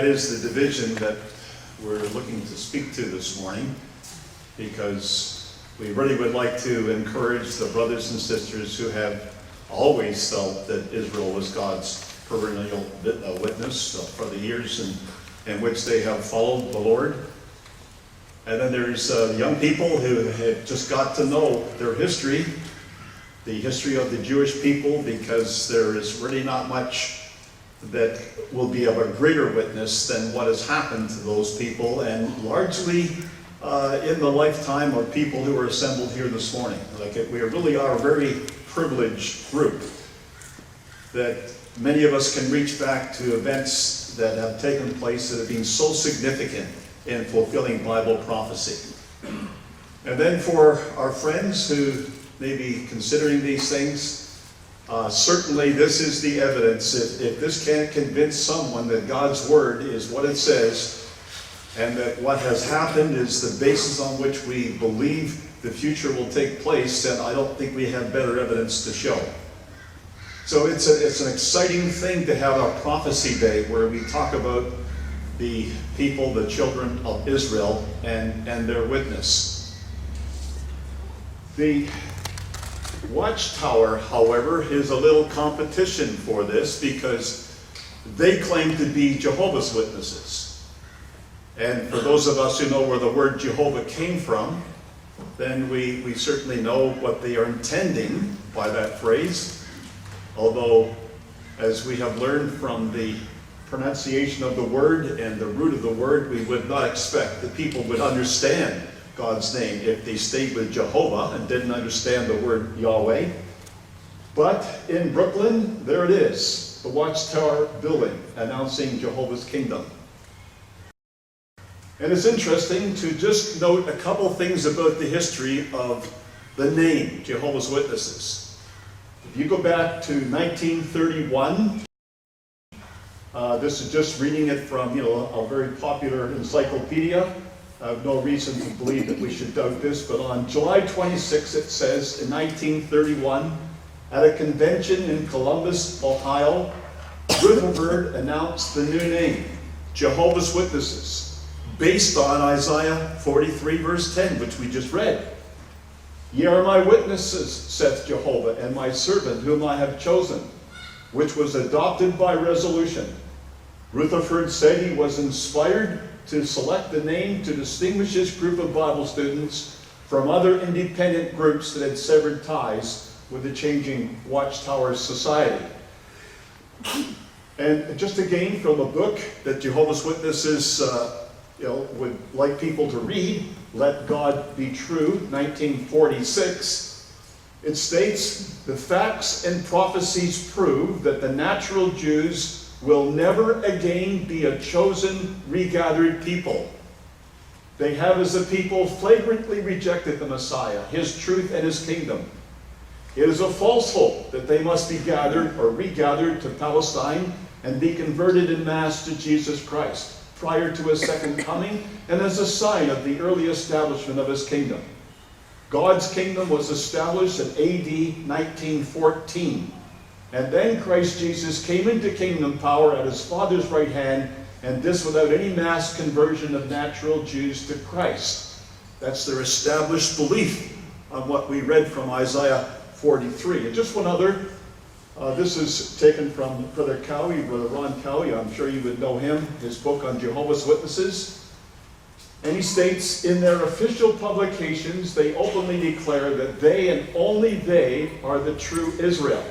that is the division that we're looking to speak to this morning, because we really would like to encourage the brothers and sisters who have always felt that Israel was God's perennial witness for the years in which they have followed the Lord. And then there's young people who have just got to know their history, the history of the Jewish people, because there is really not much that will be of a greater witness than what has happened to those people, and largely in the lifetime of people who are assembled here this morning. We really are a very privileged group, that many of us can reach back to events that have taken place that have been so significant in fulfilling Bible prophecy. And then for our friends who may be considering these things, certainly this is the evidence. If this can't convince someone that God's Word is what it says, and that what has happened is the basis on which we believe the future will take place, then I don't think we have better evidence to show. So it's an exciting thing to have a prophecy day where we talk about the people, the children of Israel, and their witness. The Watchtower, however, is a little competition for this, because they claim to be Jehovah's Witnesses. And for those of us who know where the word Jehovah came from, then we certainly know what they are intending by that phrase. Although, as we have learned from the pronunciation of the word and the root of the word, we would not expect that people would understand God's name if they stayed with Jehovah and didn't understand the word Yahweh. But in Brooklyn, there it is, the Watchtower building announcing Jehovah's kingdom. And it's interesting to just note a couple things about the history of the name Jehovah's Witnesses. If you go back to 1931, this is just reading it from a very popular encyclopedia. I have no reason to believe that we should doubt this, but on July 26, it says, in 1931, at a convention in Columbus, Ohio, Rutherford announced the new name, Jehovah's Witnesses, based on Isaiah 43, verse 10, which we just read. Ye are my witnesses, saith Jehovah, and my servant whom I have chosen, which was adopted by resolution. Rutherford said he was inspired to select the name to distinguish his group of Bible students from other independent groups that had severed ties with the changing Watchtower society. And just again from a book that Jehovah's Witnesses would like people to read, Let God Be True, 1946, it states, the facts and prophecies prove that the natural Jews will never again be a chosen, regathered people. They have as a people flagrantly rejected the Messiah, his truth and his kingdom. It is a false hope that they must be gathered or regathered to Palestine and be converted in mass to Jesus Christ prior to his second coming, and as a sign of the early establishment of his kingdom. God's kingdom was established in AD 1914. And then Christ Jesus came into kingdom power at his Father's right hand, and this without any mass conversion of natural Jews to Christ. That's their established belief on what we read from Isaiah 43. And just one other, this is taken from Brother Cowie, Brother Ron Cowie. I'm sure you would know him, his book on Jehovah's Witnesses. And he states, in their official publications, they openly declare that they and only they are the true Israel.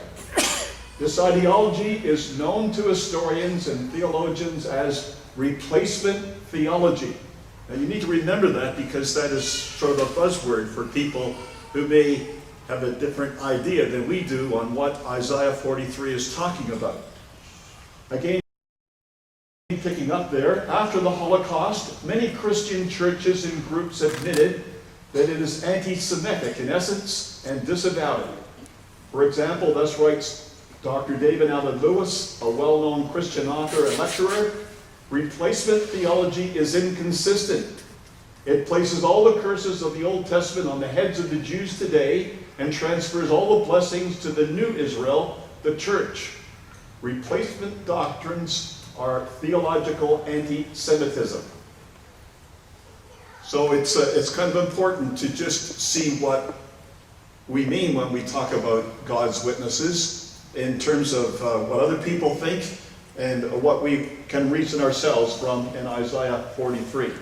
This ideology is known to historians and theologians as replacement theology. Now you need to remember that, because that is sort of a buzzword for people who may have a different idea than we do on what Isaiah 43 is talking about. Again, picking up there, after the Holocaust, many Christian churches and groups admitted that it is anti-Semitic in essence and disavowed it. For example, thus writes Dr. David Allen Lewis, a well-known Christian author and lecturer, replacement theology is inconsistent. It places all the curses of the Old Testament on the heads of the Jews today and transfers all the blessings to the new Israel, the church. Replacement doctrines are theological anti-Semitism. So it's kind of important to just see what we mean when we talk about God's witnesses in terms of what other people think and what we can reason ourselves from in Isaiah 43.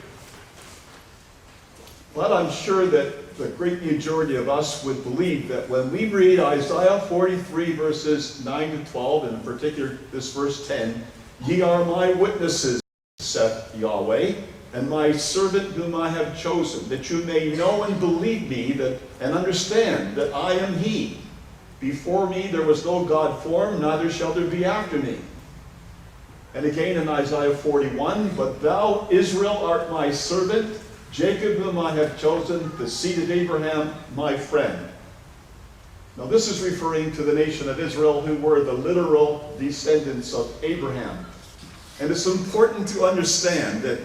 But I'm sure that the great majority of us would believe that when we read Isaiah 43 verses 9 to 12, and in particular this verse 10, "Ye are my witnesses, saith Yahweh, and my servant whom I have chosen, that you may know and believe me, and understand that I am he. Before me there was no God formed, neither shall there be after me." And again in Isaiah 41, "But thou, Israel, art my servant, Jacob whom I have chosen, the seed of Abraham, my friend." Now this is referring to the nation of Israel, who were the literal descendants of Abraham. And it's important to understand that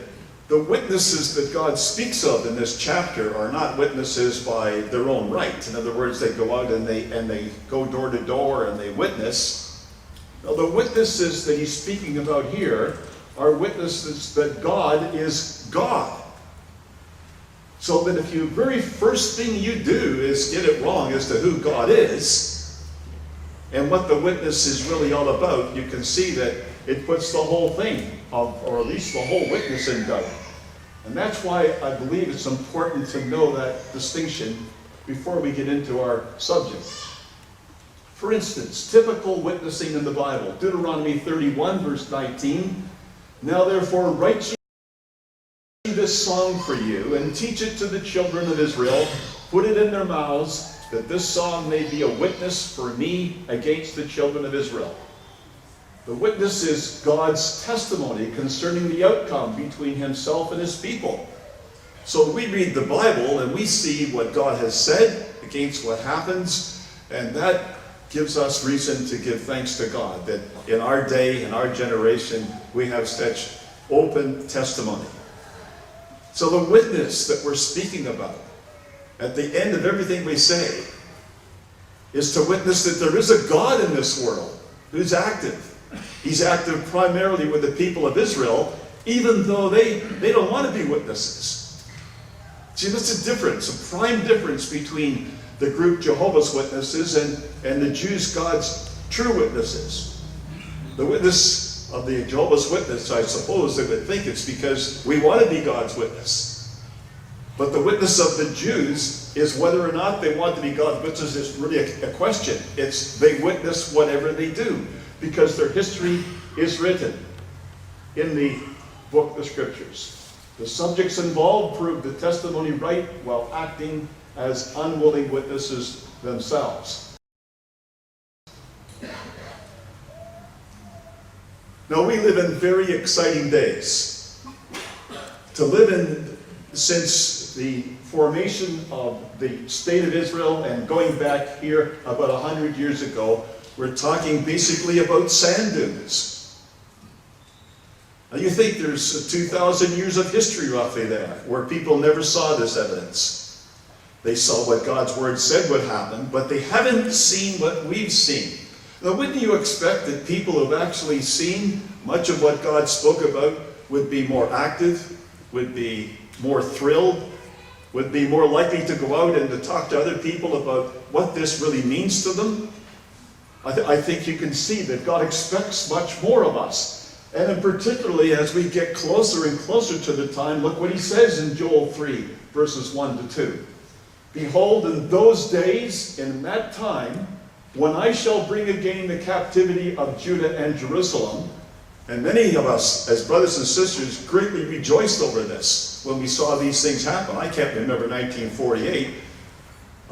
the witnesses that God speaks of in this chapter are not witnesses by their own right. In other words, they go out and they go door to door and they witness. Now, the witnesses that he's speaking about here are witnesses that God is God. So that if the very first thing you do is get it wrong as to who God is and what the witness is really all about, you can see that it puts the whole thing, or at least the whole witness, in doubt. And that's why I believe it's important to know that distinction before we get into our subject. For instance, typical witnessing in the Bible. Deuteronomy 31, verse 19. "Now therefore write ye this song for you, and teach it to the children of Israel. Put it in their mouths, that this song may be a witness for me against the children of Israel." The witness is God's testimony concerning the outcome between himself and his people. So we read the Bible and we see what God has said against what happens, and that gives us reason to give thanks to God that in our day, in our generation, we have such open testimony. So the witness that we're speaking about at the end of everything we say is to witness that there is a God in this world who's active. He's active primarily with the people of Israel, even though they don't want to be witnesses. See, that's a difference, a prime difference between the group Jehovah's Witnesses and the Jews, God's true witnesses. The witness of the Jehovah's Witness, I suppose they would think it's because we want to be God's witness. But the witness of the Jews is whether or not they want to be God's witnesses is really a question. It's they witness whatever they do, because their history is written in the book of the Scriptures. The subjects involved prove the testimony right while acting as unwilling witnesses themselves. Now we live in very exciting days. To live in since the formation of the state of Israel and going back here about 100 years ago, we're talking basically about sand dunes. Now you think there's 2,000 years of history roughly there, where people never saw this evidence. They saw what God's word said would happen, but they haven't seen what we've seen. Now wouldn't you expect that people who've actually seen much of what God spoke about would be more active, would be more thrilled, would be more likely to go out and to talk to other people about what this really means to them? I think you can see that God expects much more of us. And in particularly as we get closer and closer to the time, look what he says in Joel 3, verses 1 to 2. "Behold, in those days, in that time, when I shall bring again the captivity of Judah and Jerusalem," and many of us, as brothers and sisters, greatly rejoiced over this when we saw these things happen. I can't remember 1948.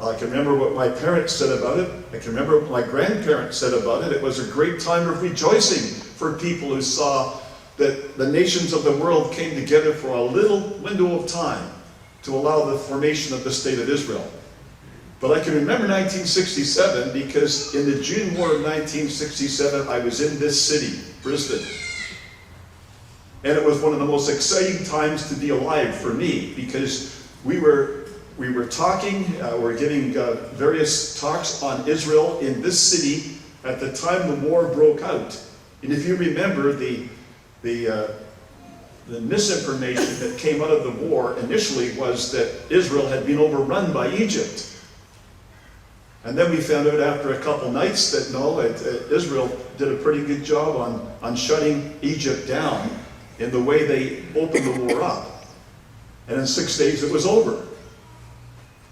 I can remember what my parents said about it. I can remember what my grandparents said about it. It was a great time of rejoicing for people who saw that the nations of the world came together for a little window of time to allow the formation of the state of Israel. But I can remember 1967 because in the June War of 1967, I was in this city, Brisbane. And it was one of the most exciting times to be alive for me, because we were talking, we were giving various talks on Israel in this city at the time the war broke out. And if you remember, the the misinformation that came out of the war initially was that Israel had been overrun by Egypt. And then we found out after a couple nights that no, Israel did a pretty good job on shutting Egypt down in the way they opened the war up. And in 6 days it was over.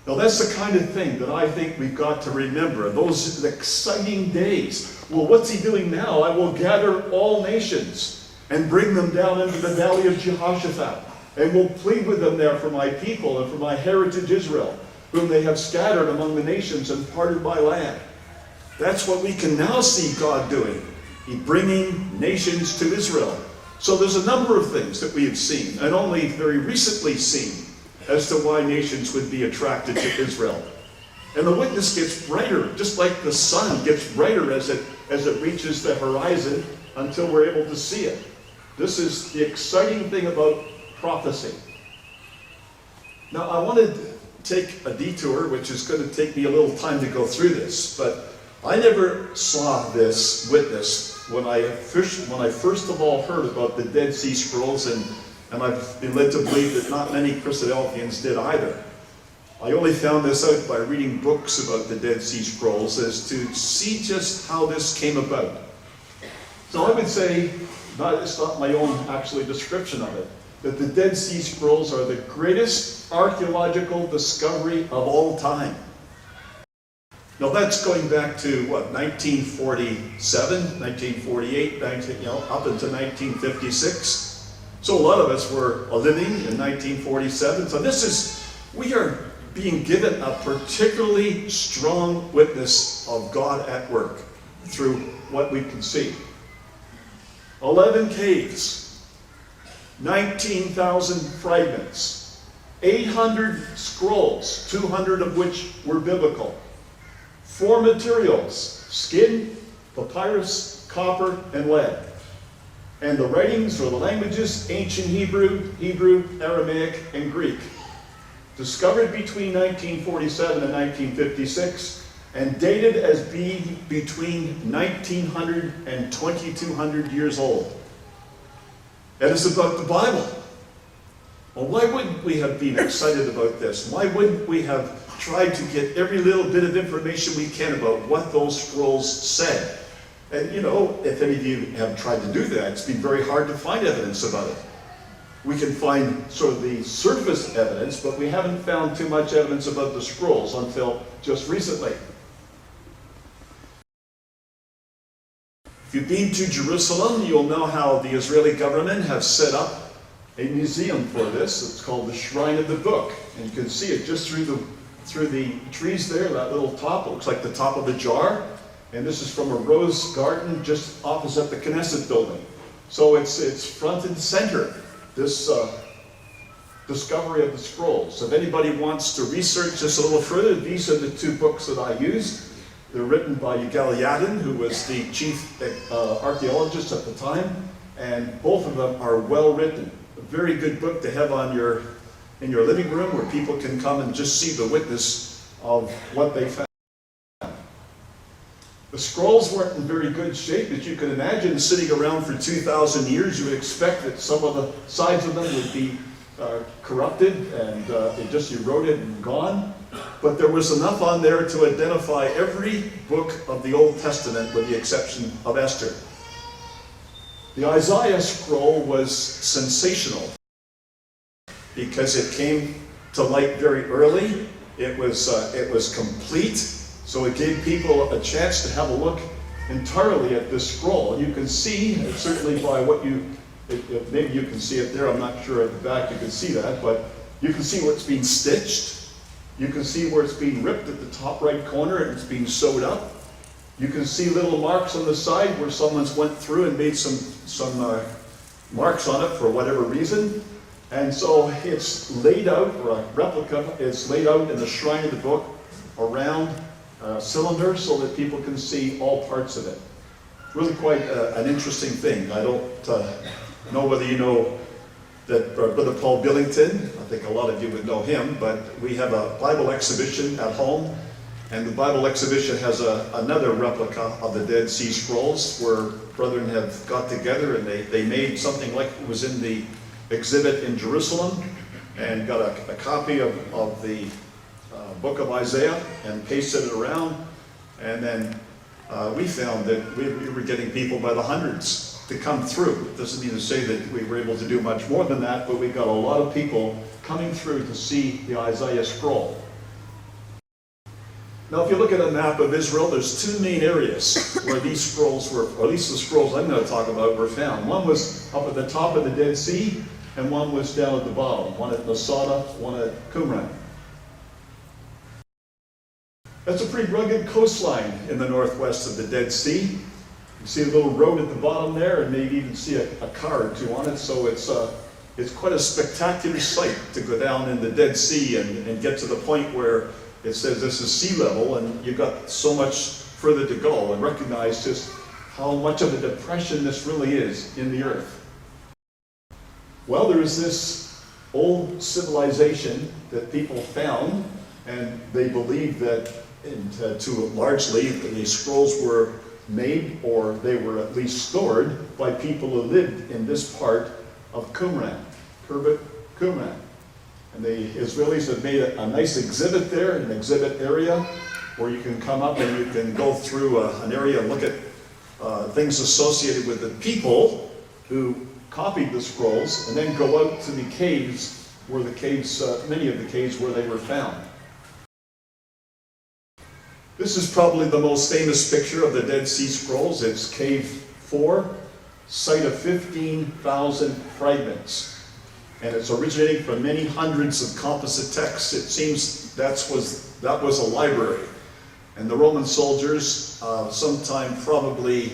Now that's the kind of thing that I think we've got to remember. Those exciting days. Well, what's he doing now? I will gather all nations and bring them down into the valley of Jehoshaphat, and will plead with them there for my people and for my heritage Israel, whom they have scattered among the nations and parted my land. That's what we can now see God doing. He bringing nations to Israel. So there's a number of things that we have seen, and only very recently seen, as to why nations would be attracted to Israel. And the witness gets brighter, just like the sun gets brighter as it reaches the horizon until we're able to see it. This is the exciting thing about prophecy. Now, I want to take a detour, which is going to take me a little time to go through this, but I never saw this witness when I first of all heard about the Dead Sea Scrolls, and I've been led to believe that not many Christadelphians did either. I only found this out by reading books about the Dead Sea Scrolls as to see just how this came about. So I would say, it's not my own actually description of it, that the Dead Sea Scrolls are the greatest archaeological discovery of all time. Now that's going back to, what, 1947, 1948, up into 1956. So a lot of us were living in 1947. So we are being given a particularly strong witness of God at work through what we can see. 11 caves, 19,000 fragments, 800 scrolls, 200 of which were biblical. 4 materials: skin, papyrus, copper, and lead. And the writings or the languages: ancient Hebrew, Aramaic, and Greek. Discovered between 1947 and 1956, and dated as being between 1900 and 2200 years old. And it's about the Bible. Well, why wouldn't we have been excited about this? Why wouldn't we have tried to get every little bit of information we can about what those scrolls said? And if any of you have tried to do that, it's been very hard to find evidence about it. We can find sort of the surface evidence, but we haven't found too much evidence about the scrolls until just recently. If you've been to Jerusalem, you'll know how the Israeli government has set up a museum for this. It's called the Shrine of the Book. And you can see it just through the trees there, that little top. It looks like the top of a jar. And this is from a rose garden just opposite the Knesset building. So it's front and center, this discovery of the scrolls. If anybody wants to research this a little further, these are the 2 books that I used. They're written by Yigal Yadin, who was the chief archaeologist at the time, and both of them are well written. A very good book to have in your living room, where people can come and just see the witness of what they found. The scrolls weren't in very good shape, as you can imagine. Sitting around for 2,000 years, you would expect that some of the sides of them would be corrupted and it just eroded and gone. But there was enough on there to identify every book of the Old Testament with the exception of Esther. The Isaiah scroll was sensational because it came to light very early. It was complete, so it gave people a chance to have a look entirely at this scroll. You can see, certainly by what maybe you can see it there, I'm not sure at the back you can see that, but you can see where it's being stitched. You can see where it's being ripped at the top right corner and it's being sewed up. You can see little marks on the side where someone's went through and made some marks on it for whatever reason. And so it's laid out, or a replica is laid out in the Shrine of the Book around a cylinder so that people can see all parts of it. Really quite an interesting thing. I don't know whether you know that Brother Paul Billington, I think a lot of you would know him, but we have a Bible exhibition at home, And the Bible exhibition has another replica of the Dead Sea Scrolls, where brethren have got together and they made something like it was in the exhibit in Jerusalem, and got a copy of the book of Isaiah and pasted it around. And then we found that we were getting people by the hundreds to come through. It doesn't mean to say that we were able to do much more than that, but we got a lot of people coming through to see the Isaiah scroll. Now, if you look at a map of Israel, there's two main areas where these scrolls were, or at least the scrolls I'm going to talk about, were found. One was up at the top of the Dead Sea, and one was down at the bottom, one at Masada, one at Qumran. That's a pretty rugged coastline in the northwest of the Dead Sea. You see a little road at the bottom there, and maybe even see a car or two on it, so it's quite a spectacular sight to go down in the Dead Sea and get to the point where it says this is sea level, and you've got so much further to go, and recognize just how much of a depression this really is in the earth. Well, there is this old civilization that people found, and they believe that largely these scrolls were made, or they were at least stored, by people who lived in this part of Qumran. And the Israelis have made a nice exhibit there, an exhibit area, where you can come up and you can go through an area and look at things associated with the people who copied the scrolls, and then go out to the caves, where many of the caves where they were found. This is probably the most famous picture of the Dead Sea Scrolls. It's Cave 4, site of 15,000 fragments. And it's originating from many hundreds of composite texts. It seems that was a library. And the Roman soldiers, sometime probably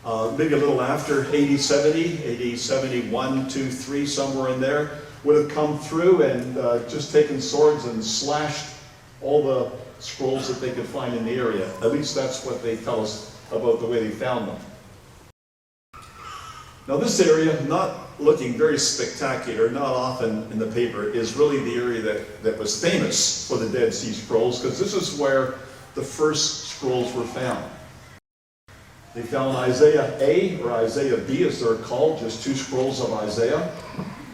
maybe a little after AD 70, AD 71, 2, 3, somewhere in there, would have come through and just taken swords and slashed all the scrolls that they could find in the area. At least that's what they tell us about the way they found them. Now, this area, not looking very spectacular, not often in the paper, is really the area that was famous for the Dead Sea Scrolls, because this is where the first scrolls were found. They found Isaiah A, or Isaiah B as they're called, just two scrolls of Isaiah,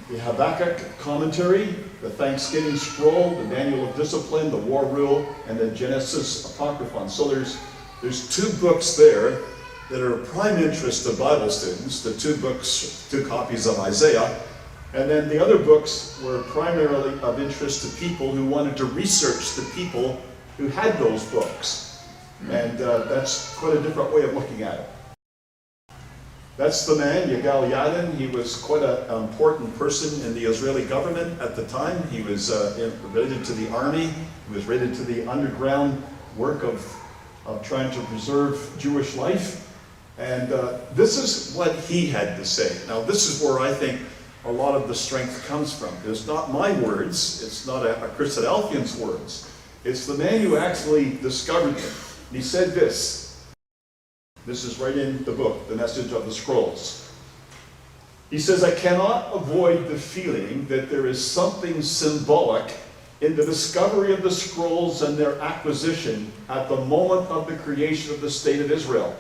the Habakkuk commentary, the Thanksgiving scroll, the Manual of Discipline, the War Rule, and the Genesis Apocryphon. So there's two books there that are of prime interest to Bible students, the two copies of Isaiah. And then the other books were primarily of interest to people who wanted to research the people who had those books. And that's quite a different way of looking at it. That's the man, Yigal Yadin. He was quite an important person in the Israeli government at the time. He was related to the army. He was related to the underground work of trying to preserve Jewish life. And this is what he had to say. Now, this is where I think a lot of the strength comes from. It's not my words. It's not a Christadelphian's words. It's the man who actually discovered them. And he said this. This is right in the book, The Message of the Scrolls. He says, I cannot avoid the feeling that there is something symbolic in the discovery of the scrolls and their acquisition at the moment of the creation of the state of Israel.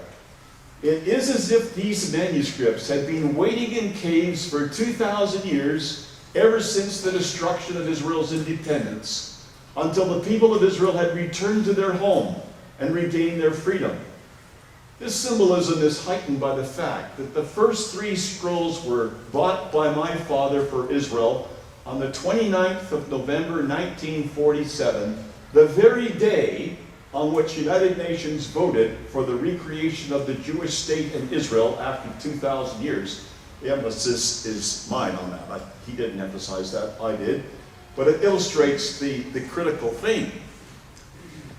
It is as if these manuscripts had been waiting in caves for 2,000 years, ever since the destruction of Israel's independence, until the people of Israel had returned to their home and regained their freedom. This symbolism is heightened by the fact that the first three scrolls were bought by my father for Israel on the 29th of November 1947, the very day on which United Nations voted for the recreation of the Jewish state in Israel after 2,000 years. The emphasis is mine on that. He didn't emphasize that, I did. But it illustrates the critical thing.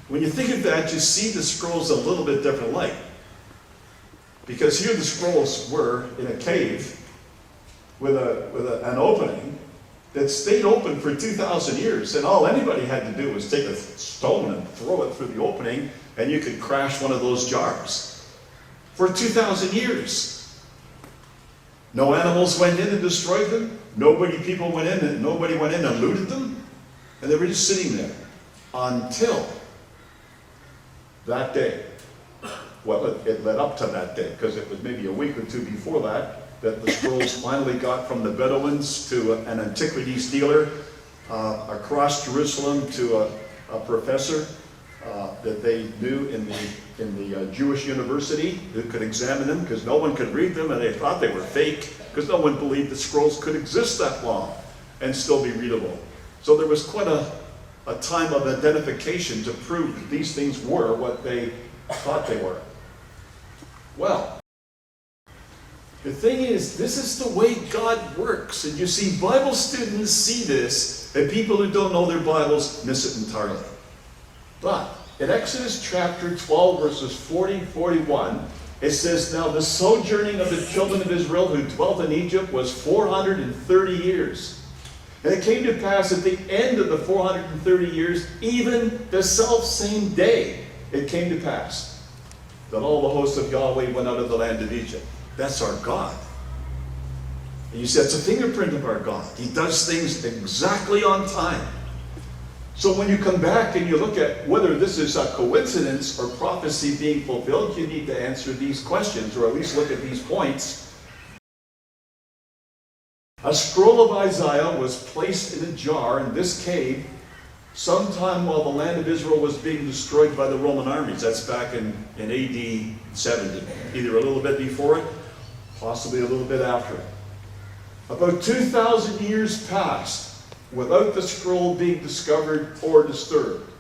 When you think of that, you see the scrolls a little bit different light. Because here the scrolls were in a cave with an opening that stayed open for 2,000 years. And all anybody had to do was take a stone and throw it through the opening, and you could crash one of those jars. For 2,000 years. No animals went in and destroyed them. People went in and nobody went in and looted them. And they were just sitting there until that day. Well, it led up to that day, because it was maybe a week or two before that the scrolls finally got from the Bedouins to an antiquities dealer across Jerusalem to a professor that they knew in the Jewish university who could examine them, because no one could read them, and they thought they were fake, because no one believed the scrolls could exist that long and still be readable. So there was quite a time of identification to prove that these things were what they thought they were. Well, the thing is, this is the way God works. And you see, Bible students see this, and people who don't know their Bibles miss it entirely. But in Exodus chapter 12, verses 40-41, it says, "Now the sojourning of the children of Israel who dwelt in Egypt was 430 years. And it came to pass at the end of the 430 years, even the selfsame day, it came to pass that all the hosts of Yahweh went out of the land of Egypt." That's our God. And you see, it's a fingerprint of our God. He does things exactly on time. So when you come back and you look at whether this is a coincidence or prophecy being fulfilled, you need to answer these questions, or at least look at these points. A scroll of Isaiah was placed in a jar in this cave sometime while the land of Israel was being destroyed by the Roman armies. That's back in AD 70. Either a little bit before it, possibly a little bit after it. About 2,000 years passed without the scroll being discovered or disturbed.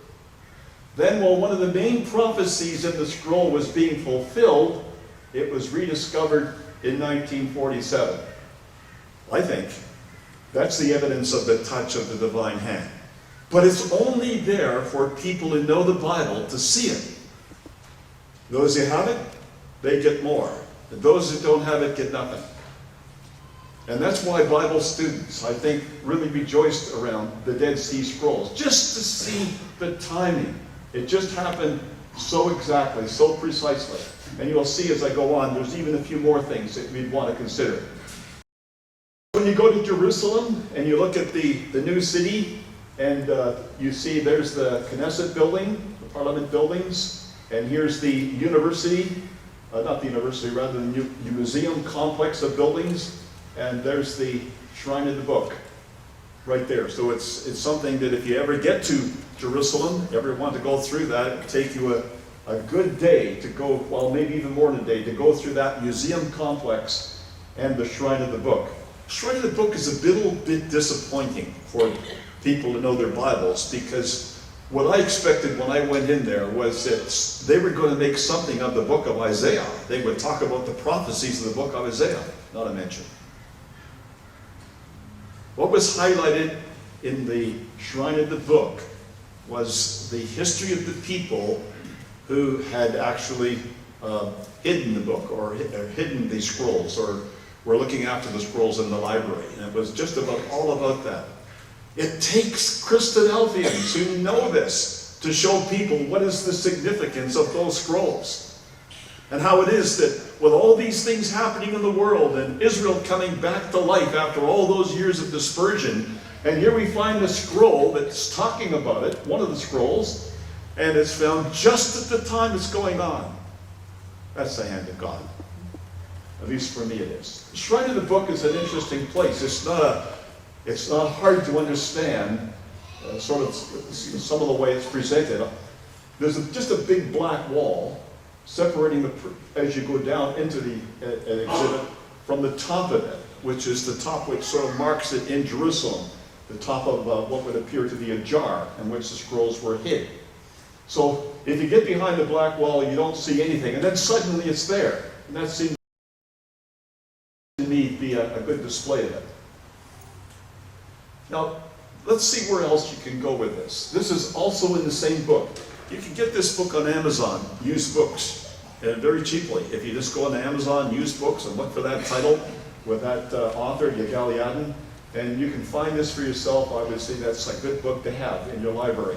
Then, while one of the main prophecies in the scroll was being fulfilled, it was rediscovered in 1947. I think that's the evidence of the touch of the divine hand. But it's only there for people who know the Bible to see it. Those who have it, they get more. And those who don't have it get nothing. And that's why Bible students, I think, really rejoiced around the Dead Sea Scrolls, just to see the timing. It just happened so exactly, so precisely. And you'll see as I go on, there's even a few more things that we'd want to consider. When you go to Jerusalem and you look at the new city, and you see there's the Knesset building, the Parliament buildings, and here's the university, not the university, rather the museum complex of buildings, and there's the Shrine of the Book right there. So it's something that if you ever get to Jerusalem, ever want to go through that, it would take you a good day to go, well, maybe even more than a day, to go through that museum complex and the Shrine of the Book. Shrine of the Book is a little bit disappointing for people to know their Bibles, because what I expected when I went in there was that they were going to make something of the book of Isaiah. They would talk about the prophecies of the book of Isaiah, not a mention. What was highlighted in the Shrine of the Book was the history of the people who had actually hidden the book, or hidden these scrolls, or were looking after the scrolls in the library. And it was just all about that. It takes Christadelphians who know this to show people what is the significance of those scrolls. And how it is that with all these things happening in the world, and Israel coming back to life after all those years of dispersion, and here we find a scroll that's talking about it, one of the scrolls, and it's found just at the time it's going on. That's the hand of God. At least for me it is. The Shrine of the Book is an interesting place. It's not hard to understand, sort of some of the way it's presented. There's just a big black wall separating as you go down into the exhibit from the top of it, which is the top which sort of marks it in Jerusalem, the top of what would appear to be a jar in which the scrolls were hid. So if you get behind the black wall, you don't see anything, and then suddenly it's there. And that seems to me to be a good display of it. Now, let's see where else you can go with this. This is also in the same book. You can get this book on Amazon, used books, and very cheaply. If you just go on Amazon, used books, and look for that title with that author, Yegaliadin, and you can find this for yourself. I would say that's a good book to have in your library.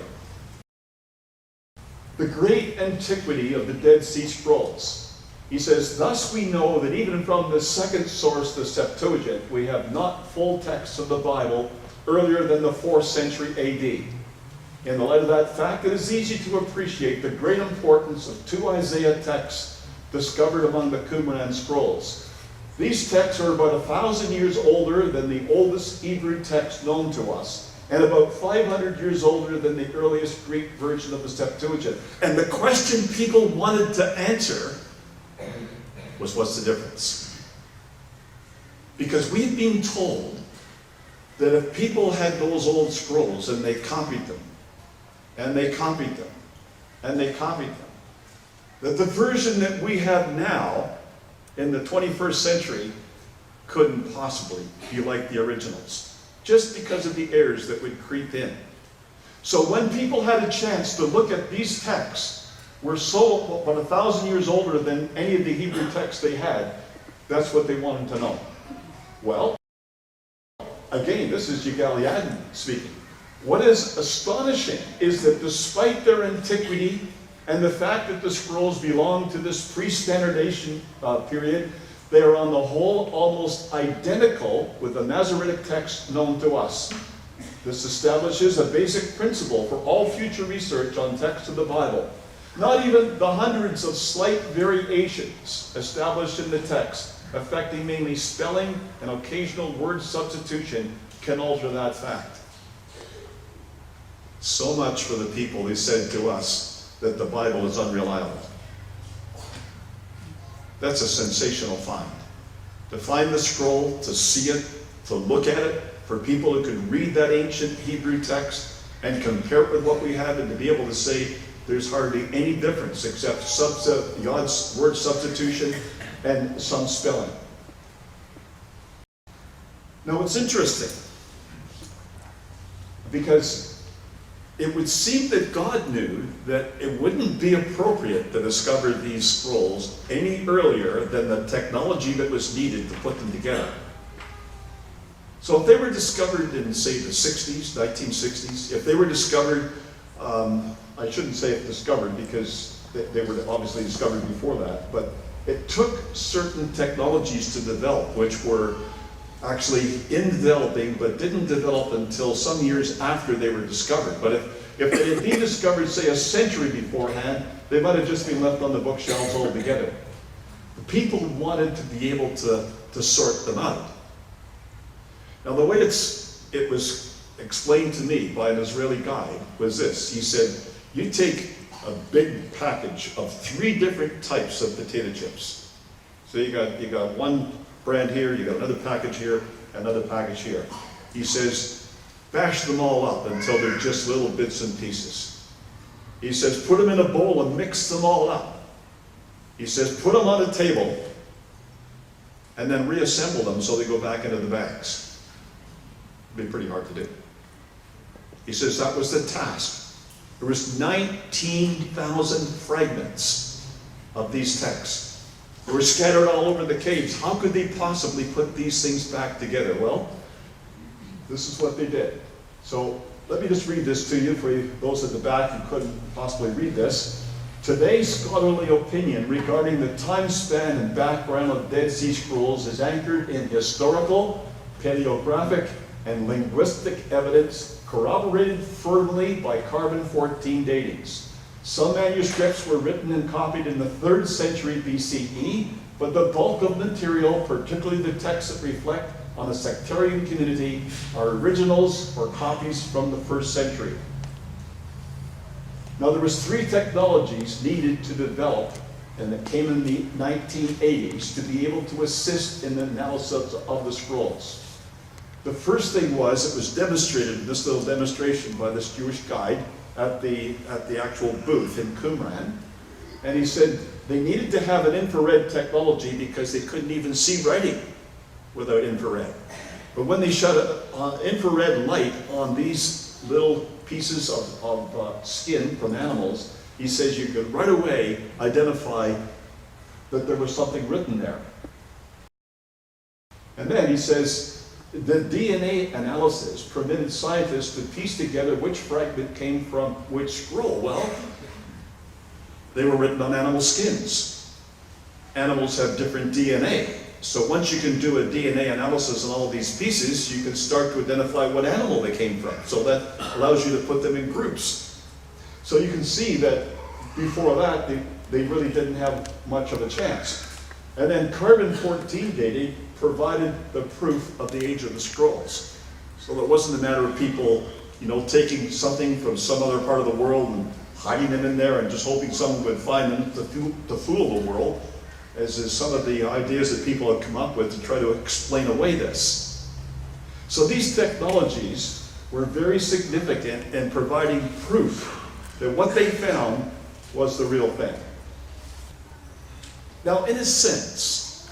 The great antiquity of the Dead Sea Scrolls. He says, "Thus we know that even from the second source, the Septuagint, we have not full texts of the Bible earlier than the 4th century AD. In the light of that fact, it is easy to appreciate the great importance of two Isaiah texts discovered among the Qumran scrolls. These texts are about 1,000 years older than the oldest Hebrew text known to us, and about 500 years older than the earliest Greek version of the Septuagint. And the question people wanted to answer was, what's the difference? Because we've been told that if people had those old scrolls and they copied them, and they copied them, and they copied them, that the version that we have now in the 21st century couldn't possibly be like the originals, just because of the errors that would creep in. So when people had a chance to look at these texts, were so about 1,000 years older than any of the Hebrew texts they had, that's what they wanted to know. Well, again, this is Yigaliadin speaking. What is astonishing is that despite their antiquity and the fact that the scrolls belong to this pre-standardization period, they are on the whole almost identical with the Masoretic text known to us. This establishes a basic principle for all future research on texts of the Bible. Not even the hundreds of slight variations established in the text, affecting mainly spelling and occasional word substitution, can alter that fact. So much for the people who said to us that the Bible is unreliable. That's a sensational find. To find the scroll, to see it, to look at it, for people who could read that ancient Hebrew text and compare it with what we have, and to be able to say there's hardly any difference except God's word substitution and some spelling. Now it's interesting, because it would seem that God knew that it wouldn't be appropriate to discover these scrolls any earlier than the technology that was needed to put them together. So if they were discovered in, say, the 60s, 1960s, if they were discovered, I shouldn't say if discovered, because they were obviously discovered before that, but it took certain technologies to develop, which were actually in developing, but didn't develop until some years after they were discovered. But if they had been discovered, say, a century beforehand, they might have just been left on the bookshelves altogether. The people wanted to be able to sort them out. Now, the way it was explained to me by an Israeli guide was this. He said, you take a big package of 3 different types of potato chips. So you got one brand here, you got another package here, another package here. He says, bash them all up until they're just little bits and pieces. He says, put them in a bowl and mix them all up. He says, put them on a table and then reassemble them so they go back into the bags. It'd be pretty hard to do. He says that was the task. There was 19,000 fragments of these texts. They were scattered all over the caves. How could they possibly put these things back together? Well, this is what they did. So let me just read this to you for those at the back who couldn't possibly read this. Today's scholarly opinion regarding the time span and background of Dead Sea Scrolls is anchored in historical, paleographic, and linguistic evidence corroborated firmly by carbon-14 datings. Some manuscripts were written and copied in the 3rd century BCE, but the bulk of material, particularly the texts that reflect on a sectarian community, are originals or copies from the 1st century. Now, there was 3 technologies needed to develop, and that came in the 1980s, to be able to assist in the analysis of the scrolls. The first thing was, it was demonstrated in this little demonstration by this Jewish guide at the actual booth in Qumran. And he said they needed to have an infrared technology because they couldn't even see writing without infrared. But when they shot an infrared light on these little pieces of skin from animals, he says you could right away identify that there was something written there. And then he says, the DNA analysis permitted scientists to piece together which fragment came from which scroll. Well, they were written on animal skins. Animals have different DNA. So once you can do a DNA analysis on all of these pieces, you can start to identify what animal they came from. So that allows you to put them in groups. So you can see that before that, they really didn't have much of a chance. And then carbon-14 dating provided the proof of the age of the scrolls. So it wasn't a matter of people, taking something from some other part of the world and hiding them in there and just hoping someone would find them to fool the world, as is some of the ideas that people have come up with to try to explain away this. So these technologies were very significant in providing proof that what they found was the real thing. Now, in a sense,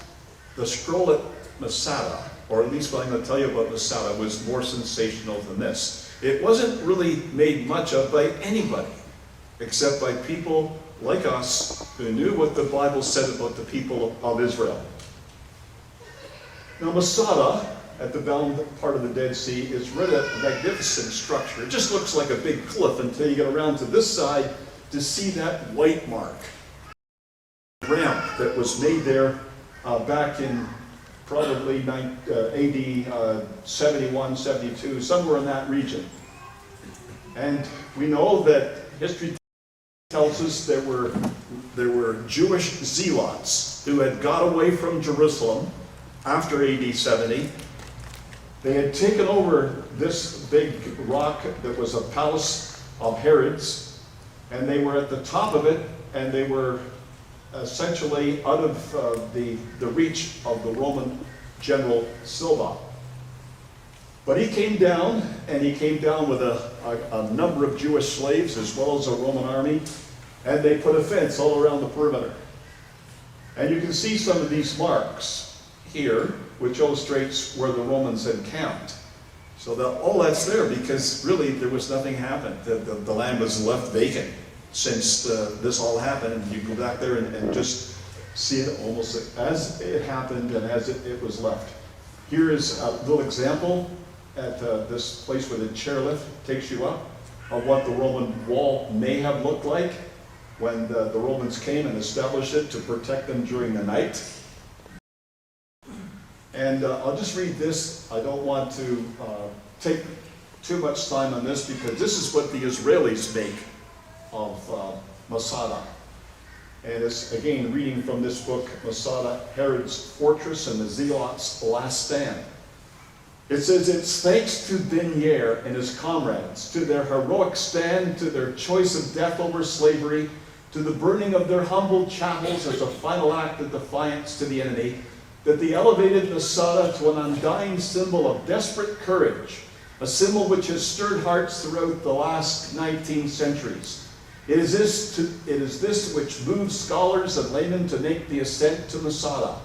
the scroll at Masada, or at least what I'm going to tell you about Masada, was more sensational than this. It wasn't really made much of by anybody, except by people like us who knew what the Bible said about the people of Israel. Now, Masada, at the bound part of the Dead Sea, is really a magnificent structure. It just looks like a big cliff until you get around to this side to see that white mark. Ramp that was made there back in probably AD 71, 72, somewhere in that region. And we know that history tells us there were Jewish zealots who had got away from Jerusalem after AD 70. They had taken over this big rock that was a palace of Herod's, and they were at the top of it, and they were essentially out of the reach of the Roman general Silva. But he came down, and he came down with a number of Jewish slaves as well as a Roman army, and they put a fence all around the perimeter. And you can see some of these marks here, which illustrates where the Romans had camped. So all that's there because really there was nothing happened. The land was left vacant since this all happened, and you go back there and just see it almost as it happened and as it was left. Here is a little example at this place where the chairlift takes you up of what the Roman wall may have looked like when the Romans came and established it to protect them during the night. And I'll just read this. I don't want to take too much time on this because this is what the Israelis make of Masada. And it's, again, reading from this book, Masada, Herod's Fortress and the Zealots' Last Stand. It says, it's thanks to Ben Yair and his comrades, to their heroic stand, to their choice of death over slavery, to the burning of their humble chapels as a final act of defiance to the enemy, that they elevated Masada to an undying symbol of desperate courage, a symbol which has stirred hearts throughout the last 19 centuries. It is this which moves scholars and laymen to make the ascent to Masada.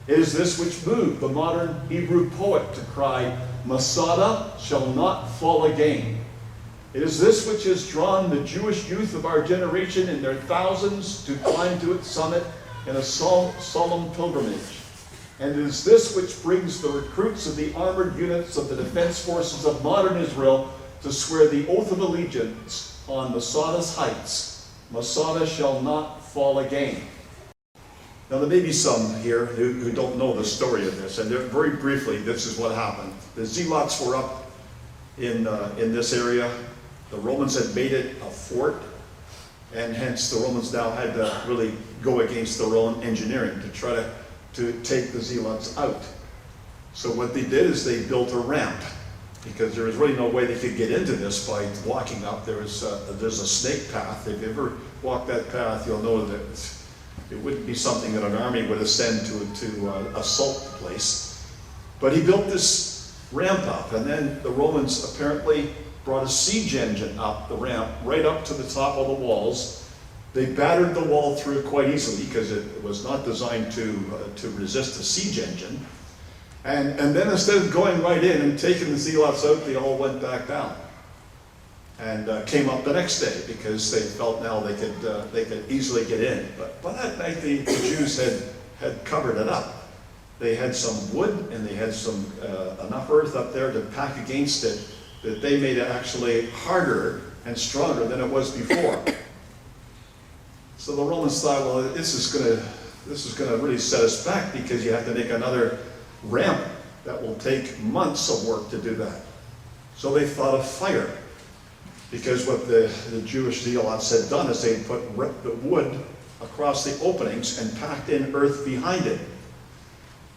It is this which moved the modern Hebrew poet to cry, Masada shall not fall again. It is this which has drawn the Jewish youth of our generation in their thousands to climb to its summit in a solemn pilgrimage. And it is this which brings the recruits of the armored units of the defense forces of modern Israel to swear the oath of allegiance on Masada's heights. Masada shall not fall again. Now there may be some here who don't know the story of this, and very briefly, this is what happened. The Zealots were up in this area. The Romans had made it a fort, and hence the Romans now had to really go against their own engineering to try to take the Zealots out. So what they did is they built a ramp, because there was really no way they could get into this by walking up. There's a snake path. If you ever walk that path, you'll know that it wouldn't be something that an army would ascend to assault the place. But he built this ramp up, and then the Romans apparently brought a siege engine up the ramp, right up to the top of the walls. They battered the wall through quite easily because it was not designed to resist a siege engine. And then instead of going right in and taking the Zealots out, they all went back down and came up the next day because they felt now they could easily get in. But by that night, the Jews had covered it up. They had some wood and they had some enough earth up there to pack against it that they made it actually harder and stronger than it was before. So the Romans thought, well, this is going to this is going to really set us back because you have to make another ramp that will take months of work to do that. So they thought of fire, because what the Jewish zealots had done is they put the wood across the openings and packed in earth behind it.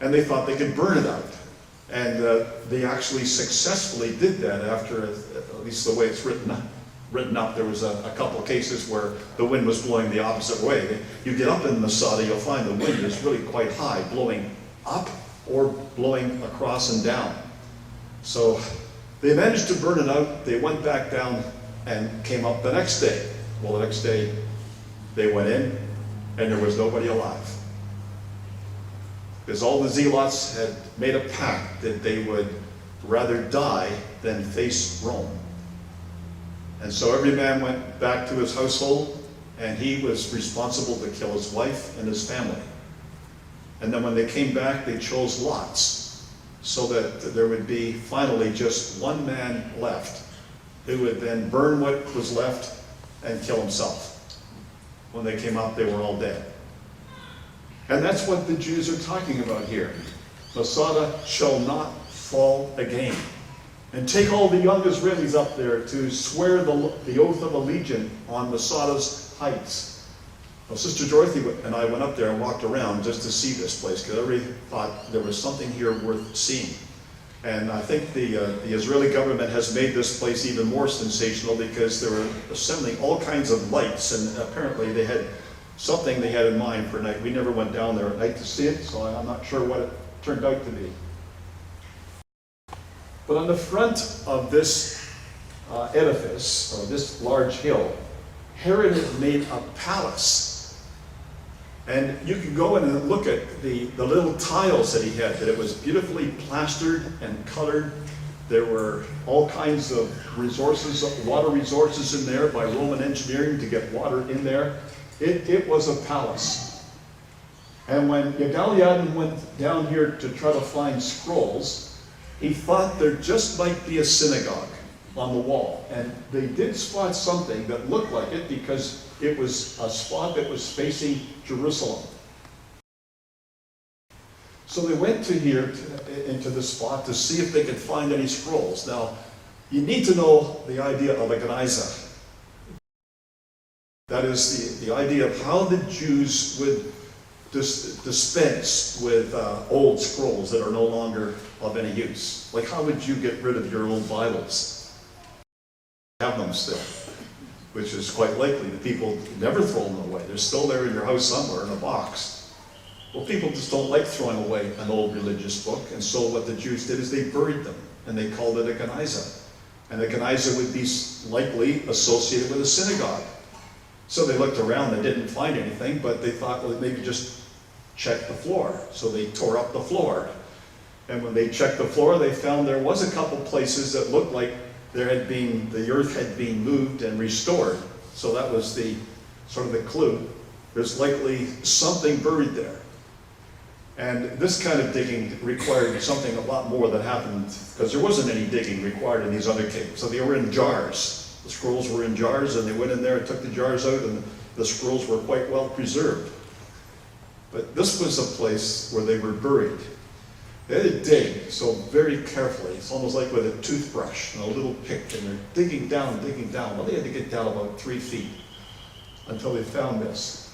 And they thought they could burn it out. And they actually successfully did that after, at least the way it's written up. There was a couple of cases where the wind was blowing the opposite way. You get up in Masada, you'll find the wind is really quite high, blowing up or blowing across and down. So they managed to burn it out. They went back down and came up the next day. Well, the next day they went in and there was nobody alive. Because all the zealots had made a pact that they would rather die than face Rome. And so every man went back to his household, and he was responsible to kill his wife and his family. And then when they came back, they chose lots, so that there would be finally just one man left, who would then burn what was left and kill himself. When they came out, they were all dead. And that's what the Jews are talking about here. Masada shall not fall again. And take all the young Israelis up there to swear the oath of allegiance on Masada's heights. Well, Sister Dorothy and I went up there and walked around just to see this place, because I really thought there was something here worth seeing. And I think the Israeli government has made this place even more sensational, because they were assembling all kinds of lights, and apparently they had something they had in mind for night. We never went down there at night to see it, so I'm not sure what it turned out to be. But on the front of this edifice, or this large hill, Herod had made a palace. And you can go in and look at the little tiles that he had, that it was beautifully plastered and colored. There were all kinds of resources, water resources in there by Roman engineering to get water in there. It was a palace. And when Yagaliadin went down here to try to find scrolls, he thought there just might be a synagogue on the wall. And they did spot something that looked like it, because it was a spot that was facing Jerusalem. So they went to here, into this spot, to see if they could find any scrolls. Now, you need to know the idea of a geniza. That is the idea of how the Jews would dispense with old scrolls that are no longer of any use. Like, how would you get rid of your old Bibles? Have them still, which is quite likely. The people never throw them away. They're still there in your house somewhere in a box. Well, people just don't like throwing away an old religious book, and so what the Jews did is they buried them, and they called it a geniza. And a geniza would be likely associated with a synagogue. So they looked around, they didn't find anything, but they thought, well, maybe just check the floor. So they tore up the floor. And when they checked the floor, they found there was a couple places that looked like the earth had been moved and restored. So that was the sort of the clue. There's likely something buried there. And this kind of digging required something a lot more that happened, because there wasn't any digging required in these other caves. So they were in jars. The scrolls were in jars, and they went in there and took the jars out, and the scrolls were quite well preserved. But this was a place where they were buried. They had to dig, so very carefully. It's almost like with a toothbrush and a little pick, and they're digging down, digging down. Well, they had to get down about 3 feet until they found this.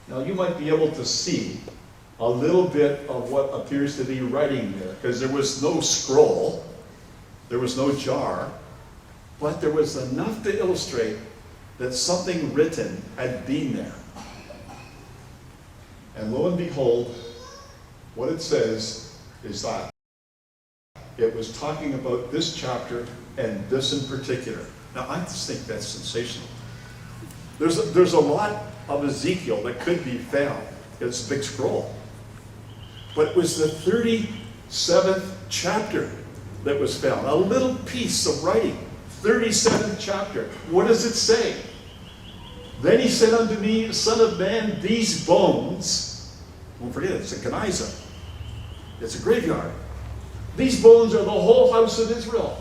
Now, you might be able to see a little bit of what appears to be writing there, because there was no scroll, there was no jar, but there was enough to illustrate that something written had been there. And lo and behold, what it says is that it was talking about this chapter and this in particular. Now, I just think that's sensational. There's a lot of Ezekiel that could be found. It's a big scroll. But it was the 37th chapter that was found. A little piece of writing. 37th chapter. What does it say? Then he said unto me, Son of man, these bones, don't forget, it's a geniza. It's a graveyard. These bones are the whole house of Israel.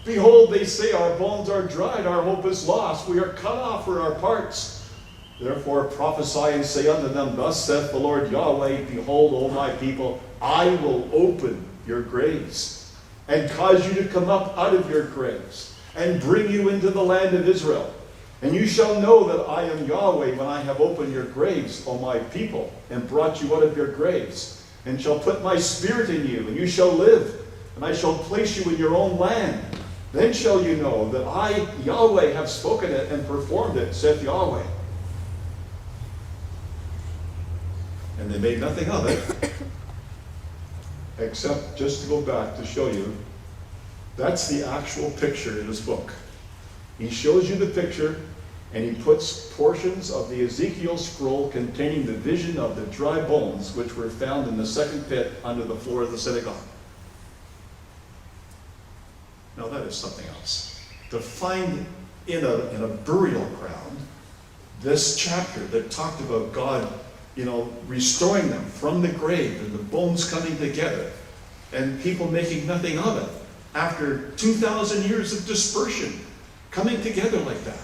Behold, they say, our bones are dried, our hope is lost, we are cut off for our parts. Therefore prophesy and say unto them, Thus saith the Lord Yahweh, Behold, O my people, I will open your graves, and cause you to come up out of your graves, and bring you into the land of Israel. And you shall know that I am Yahweh when I have opened your graves, O my people, and brought you out of your graves, and shall put my spirit in you, and you shall live, and I shall place you in your own land. Then shall you know that I, Yahweh, have spoken it and performed it, saith Yahweh. And they made nothing of it, except just to go back to show you, that's the actual picture in this book. He shows you the picture, and he puts portions of the Ezekiel scroll containing the vision of the dry bones which were found in the second pit under the floor of the synagogue. Now that is something else. To find in a burial ground this chapter that talked about God, restoring them from the grave and the bones coming together and people making nothing of it after 2,000 years of dispersion, coming together like that.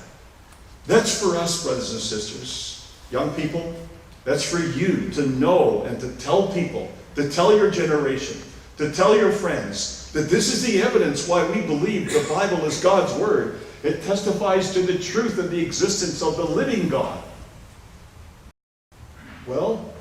That's for us, brothers and sisters, young people. That's for you to know and to tell people, to tell your generation, to tell your friends that this is the evidence why we believe the Bible is God's Word. It testifies to the truth of the existence of the living God. Well,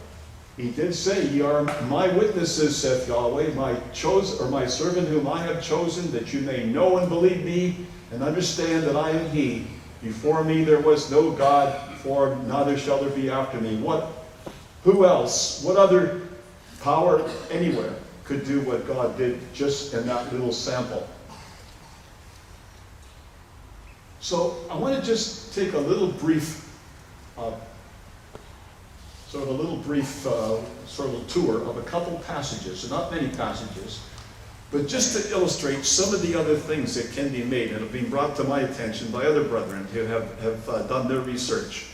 he did say, Ye are my witnesses, saith Yahweh, my servant whom I have chosen, that you may know and believe me, and understand that I am he. Before me there was no God, before neither shall there be after me. Who else, what other power anywhere could do what God did just in that little sample? So I want to just take a little brief sort of a tour of a couple passages, so not many passages, but just to illustrate some of the other things that can be made and have been brought to my attention by other brethren who have done their research.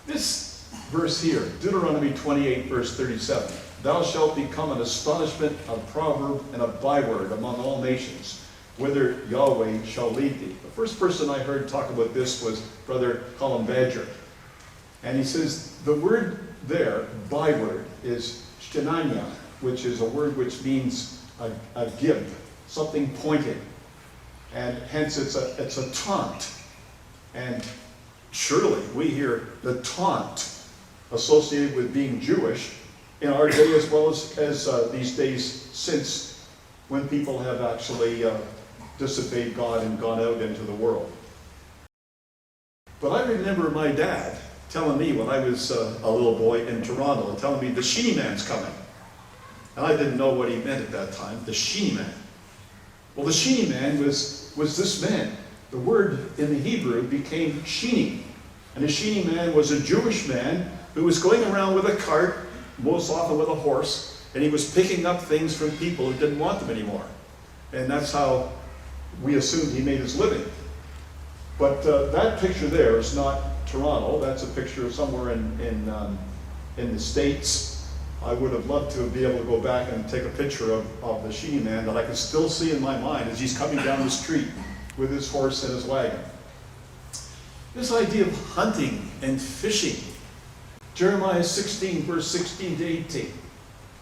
This verse here, Deuteronomy 28, verse 37, Thou shalt become an astonishment, a proverb, and a byword among all nations, whither Yahweh shall lead thee. The first person I heard talk about this was Brother Colin Badger. And he says the word there, byword, is shtenanya, which is a word which means a gib, something pointed. And hence it's a taunt. And surely we hear the taunt associated with being Jewish in our day as well as these days since, when people have actually disobeyed God and gone out into the world. But I remember my dad telling me when I was a little boy in Toronto, and telling me the Sheeny Man's coming. And I didn't know what he meant at that time, the Sheeny Man. Well, the Sheeny Man was this man. The word in the Hebrew became Sheeny. And a Sheeny Man was a Jewish man who was going around with a cart, most often with a horse, and he was picking up things from people who didn't want them anymore. And that's how we assumed he made his living. But that picture there is not Toronto. That's a picture of somewhere in the States. I would have loved to be able to go back and take a picture of the Sheeny Man that I can still see in my mind as he's coming down the street with his horse and his wagon. This idea of hunting and fishing. Jeremiah 16, verse 16 to 18.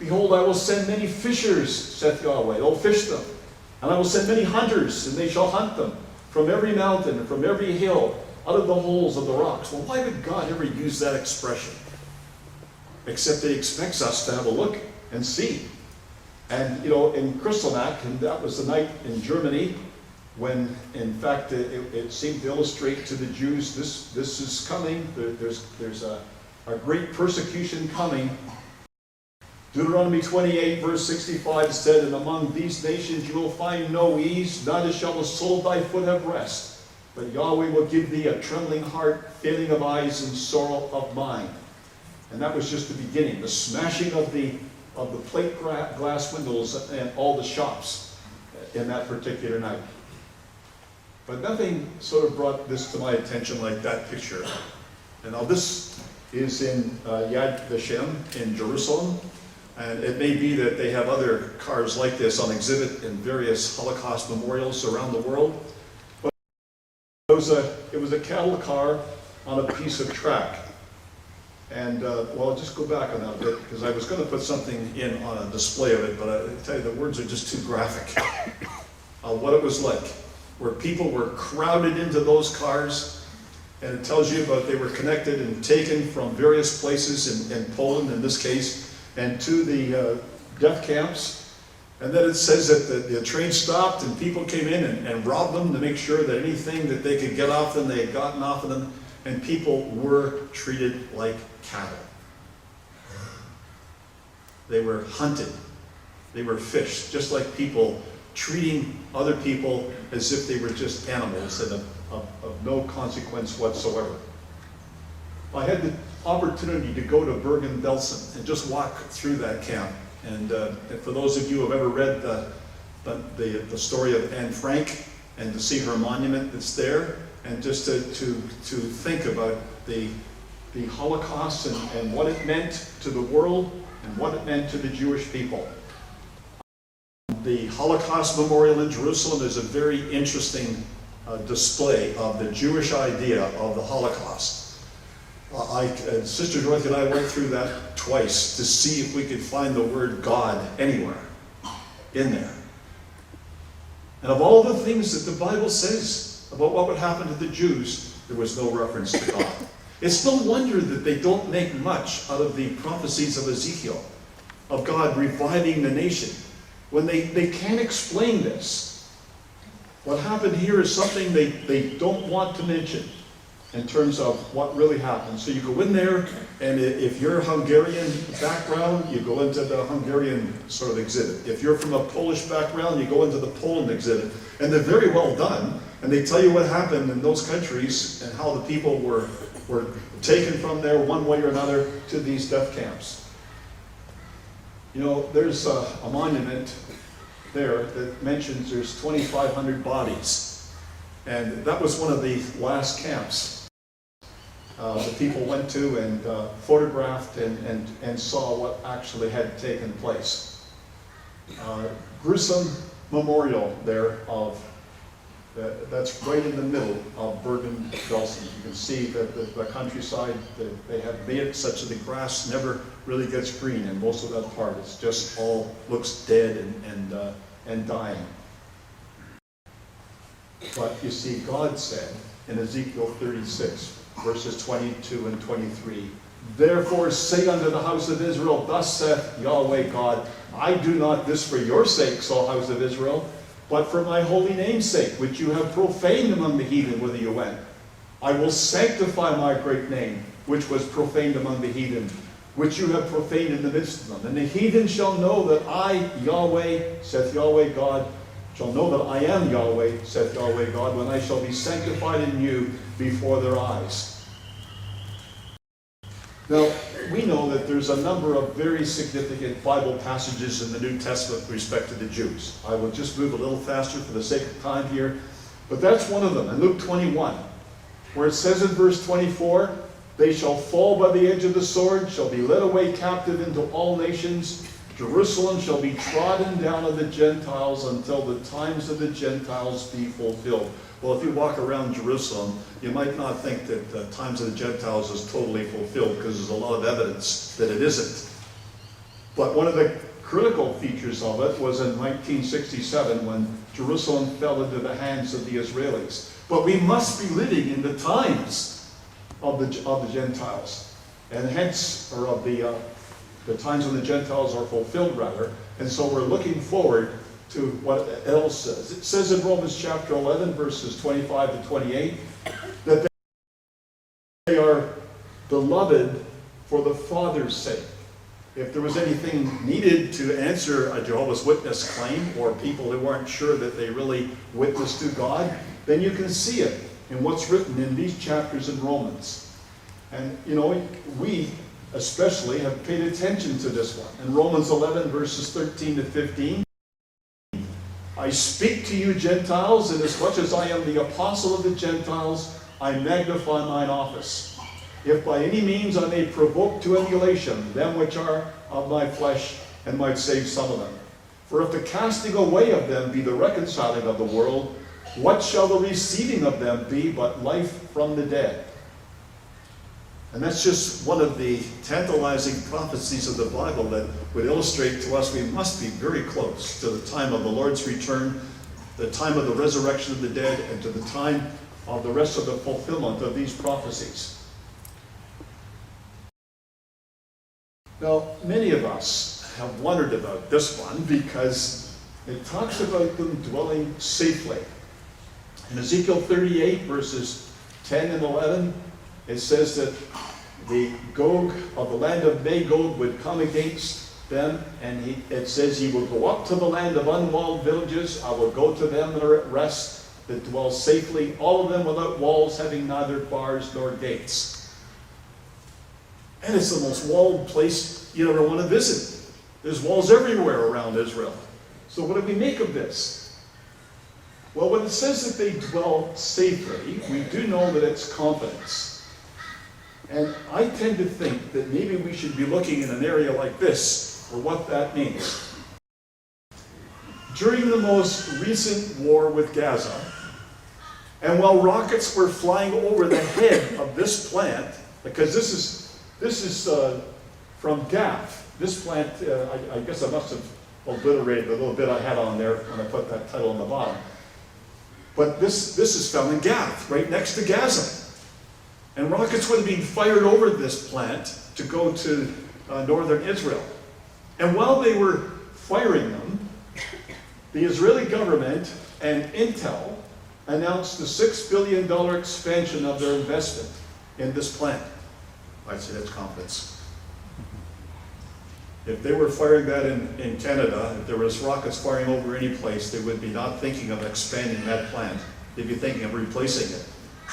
Behold, I will send many fishers, saith Yahweh. They'll fish them. And I will send many hunters, and they shall hunt them from every mountain and from every hill, out of the holes of the rocks. Well, why would God ever use that expression? Except that he expects us to have a look and see. And, in Kristallnacht, and that was the night in Germany when, in fact, it seemed to illustrate to the Jews, this is coming. There's a great persecution coming. Deuteronomy 28, verse 65 said, And among these nations you will find no ease, neither shall the sole of thy foot have rest. But Yahweh will give thee a trembling heart, failing of eyes, and sorrow of mind. And that was just the beginning, the smashing of the plate glass windows and all the shops in that particular night. But nothing sort of brought this to my attention like that picture. And now this is in Yad Vashem in Jerusalem. And it may be that they have other cars like this on exhibit in various Holocaust memorials around the world. But it was a cattle car on a piece of track. And, well, I'll just go back on that a bit, because I was going to put something in on a display of it, but I tell you, the words are just too graphic. What it was like, where people were crowded into those cars, and it tells you about they were connected and taken from various places in Poland, in this case, and to the death camps. And then it says that the train stopped and people came in and robbed them to make sure that anything that they could get off them, they had gotten off of them, and people were treated like cattle. They were hunted. They were fished, just like people treating other people as if they were just animals and of no consequence whatsoever. I had the opportunity to go to Bergen-Belsen and just walk through that camp. And for those of you who have ever read the story of Anne Frank, and to see her monument that's there, and just to think about the Holocaust and what it meant to the world and what it meant to the Jewish people. The Holocaust Memorial in Jerusalem is a very interesting display of the Jewish idea of the Holocaust. Sister Dorothy and I went through that twice to see if we could find the word God anywhere in there. And of all the things that the Bible says about what would happen to the Jews, there was no reference to God. It's no wonder that they don't make much out of the prophecies of Ezekiel, of God reviving the nation, when they can't explain this. What happened here is something they don't want to mention in terms of what really happened. So you go in there, and if you're a Hungarian background, you go into the Hungarian sort of exhibit. If you're from a Polish background, you go into the Poland exhibit. And they're very well done, and they tell you what happened in those countries and how the people were taken from there one way or another to these death camps. You know, there's a monument there that mentions there's 2,500 bodies. And that was one of the last camps that people went to and photographed and saw what actually had taken place. Gruesome memorial there of that's right in the middle of Bergen-Belsen. You can see that the countryside, they have made it such that the grass never really gets green, and most of that part is just all looks dead and dying. But you see, God said in Ezekiel 36, verses 22 and 23, "Therefore say unto the house of Israel, Thus saith Yahweh God, I do not this for your sakes, O house of Israel, but for my holy name's sake, which you have profaned among the heathen whither you went. I will sanctify my great name, which was profaned among the heathen, which you have profaned in the midst of them. And the heathen shall know that I, Yahweh, saith Yahweh God, shall know that I am Yahweh, saith Yahweh God, when I shall be sanctified in you before their eyes." Now, we know that there's a number of very significant Bible passages in the New Testament with respect to the Jews. I will just move a little faster for the sake of time here, but that's one of them. In Luke 21, where it says in verse 24, "They shall fall by the edge of the sword, shall be led away captive into all nations. Jerusalem shall be trodden down of the Gentiles until the times of the Gentiles be fulfilled." Well, if you walk around Jerusalem, you might not think that the times of the Gentiles is totally fulfilled, because there's a lot of evidence that it isn't. But one of the critical features of it was in 1967, when Jerusalem fell into the hands of the Israelis. But we must be living in the times of the Gentiles, and hence, or of the times when the Gentiles are fulfilled, rather. And so we're looking forward to what else says. It says in Romans chapter 11, verses 25 to 28, that they are beloved for the Father's sake. If there was anything needed to answer a Jehovah's Witness claim, or people who aren't sure that they really witness to God, then you can see it in what's written in these chapters in Romans. And, you know, we especially have paid attention to this one. In Romans 11, verses 13 to 15, "I speak to you Gentiles, and as much as I am the apostle of the Gentiles, I magnify mine office. If by any means I may provoke to emulation them which are of my flesh, and might save some of them. For if the casting away of them be the reconciling of the world, what shall the receiving of them be but life from the dead? And that's just one of the tantalizing prophecies of the Bible that would illustrate to us we must be very close to the time of the Lord's return, the time of the resurrection of the dead, and to the time of the rest of the fulfillment of these prophecies. Now, many of us have wondered about this one because it talks about them dwelling safely. In Ezekiel 38, verses 10 and 11, it says that the Gog of the land of Magog would come against them, and it says, he will go up to the land of unwalled villages. I will go to them that are at rest, that dwell safely, all of them without walls, having neither bars nor gates. And it's the most walled place you ever want to visit. There's walls everywhere around Israel. So what do we make of this? Well, when it says that they dwell safely, we do know that it's confidence. And I tend to think that maybe we should be looking in an area like this for what that means. During the most recent war with Gaza, and while rockets were flying over the head of this plant, because this is from Gath. This plant, I guess I must have obliterated the little bit I had on there when I put that title on the bottom. But this is found in Gath, right next to Gaza. And rockets would have been fired over this plant to go to northern Israel. And while they were firing them, the Israeli government and Intel announced a $6 billion expansion of their investment in this plant. I'd say that's confidence. If they were firing that in Canada, if there was rockets firing over any place, they would be not thinking of expanding that plant. They'd be thinking of replacing it,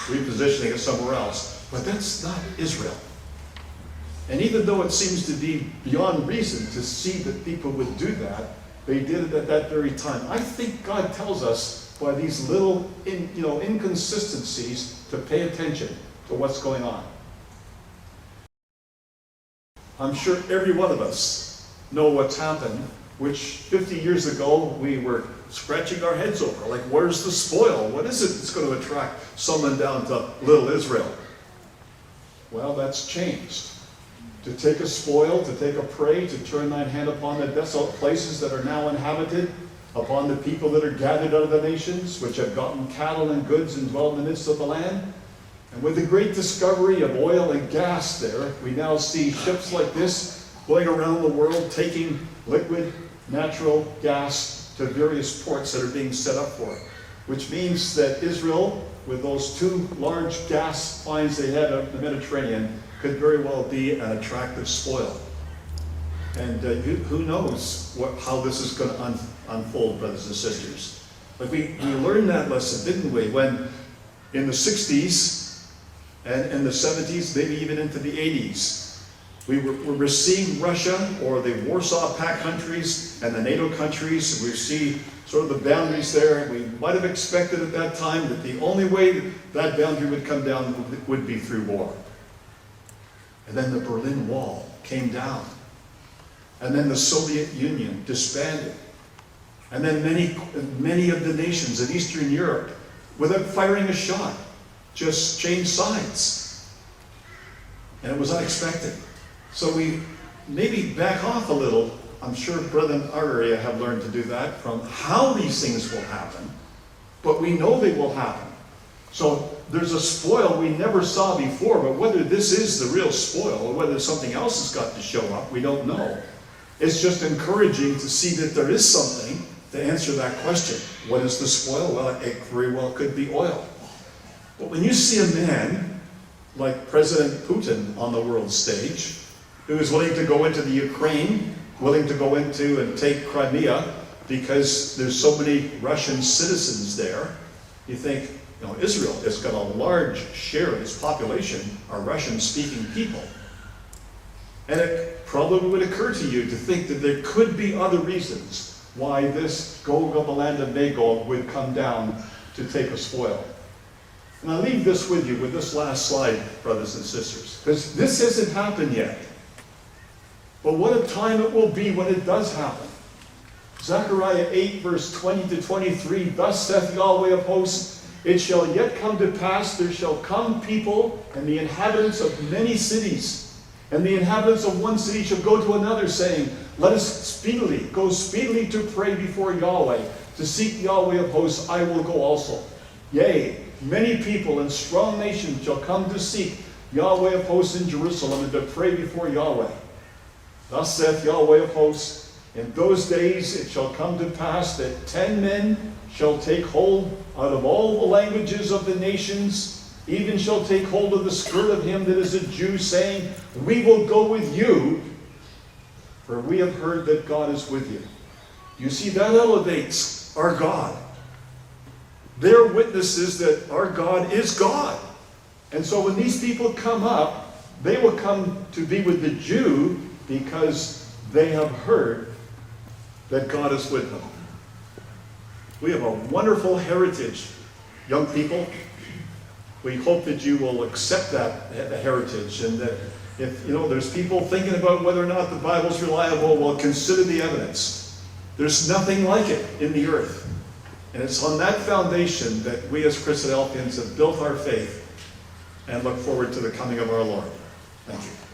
repositioning it somewhere else. But that's not Israel. And even though it seems to be beyond reason to see that people would do that, they did it at that very time. I think God tells us by these little inconsistencies to pay attention to what's going on. I'm sure every one of us know what's happened, which 50 years ago we were scratching our heads over. Like, where's the spoil? What is it that's going to attract someone down to little Israel? Well, that's changed. To take a spoil, to take a prey, to turn thine hand upon the desolate places that are now inhabited, upon the people that are gathered out of the nations, which have gotten cattle and goods and dwell in the midst of the land. And with the great discovery of oil and gas there, we now see ships like this going around the world taking liquid natural gas to various ports that are being set up for it. Which means that Israel, with those two large gas finds they had out in the Mediterranean, could very well be an attractive spoil. And who knows how this is going to unfold, brothers and sisters. But we learned that lesson, didn't we? When in the 60s, and in the 70s, maybe even into the 80s, we were seeing Russia or the Warsaw Pact countries and the NATO countries. We see sort of the boundaries there. We might have expected at that time that the only way that boundary would come down would be through war. And then the Berlin Wall came down. And then the Soviet Union disbanded. And then many of the nations in Eastern Europe, without firing a shot, just changed sides. And it was unexpected. So we maybe back off a little. I'm sure brethren in our area have learned to do that from how these things will happen. But we know they will happen. So there's a spoil we never saw before, but whether this is the real spoil or whether something else has got to show up, we don't know. It's just encouraging to see that there is something to answer that question. What is the spoil? Well, it very well could be oil. But when you see a man like President Putin on the world stage, who is willing to go into the Ukraine, willing to go into and take Crimea because there's so many Russian citizens there, you think, Israel has got a large share of its population are Russian-speaking people. And it probably would occur to you to think that there could be other reasons why this Gog of the land of Magog would come down to take a spoil. And I leave this with you with this last slide, brothers and sisters, because this hasn't happened yet. But what a time it will be when it does happen. Zechariah 8, verse 20 to 23, thus saith Yahweh of hosts, It shall yet come to pass, there shall come people and the inhabitants of many cities, and the inhabitants of one city shall go to another, saying, let us go speedily to pray before Yahweh, to seek Yahweh of hosts, I will go also. Yea, many people and strong nations shall come to seek Yahweh of hosts in Jerusalem, and to pray before Yahweh. Thus saith Yahweh of hosts, in those days it shall come to pass that 10 men shall take hold out of all the languages of the nations, even shall take hold of the skirt of him that is a Jew, saying, we will go with you, for we have heard that God is with you. You see, that elevates our God. They're witnesses that our God is God. And so when these people come up, they will come to be with the Jew because they have heard that God is with them. We have a wonderful heritage, young people. We hope that you will accept that heritage, and that if there's people thinking about whether or not the Bible's reliable, well, consider the evidence. There's nothing like it in the earth. And it's on that foundation that we as Christadelphians have built our faith and look forward to the coming of our Lord. Thank you.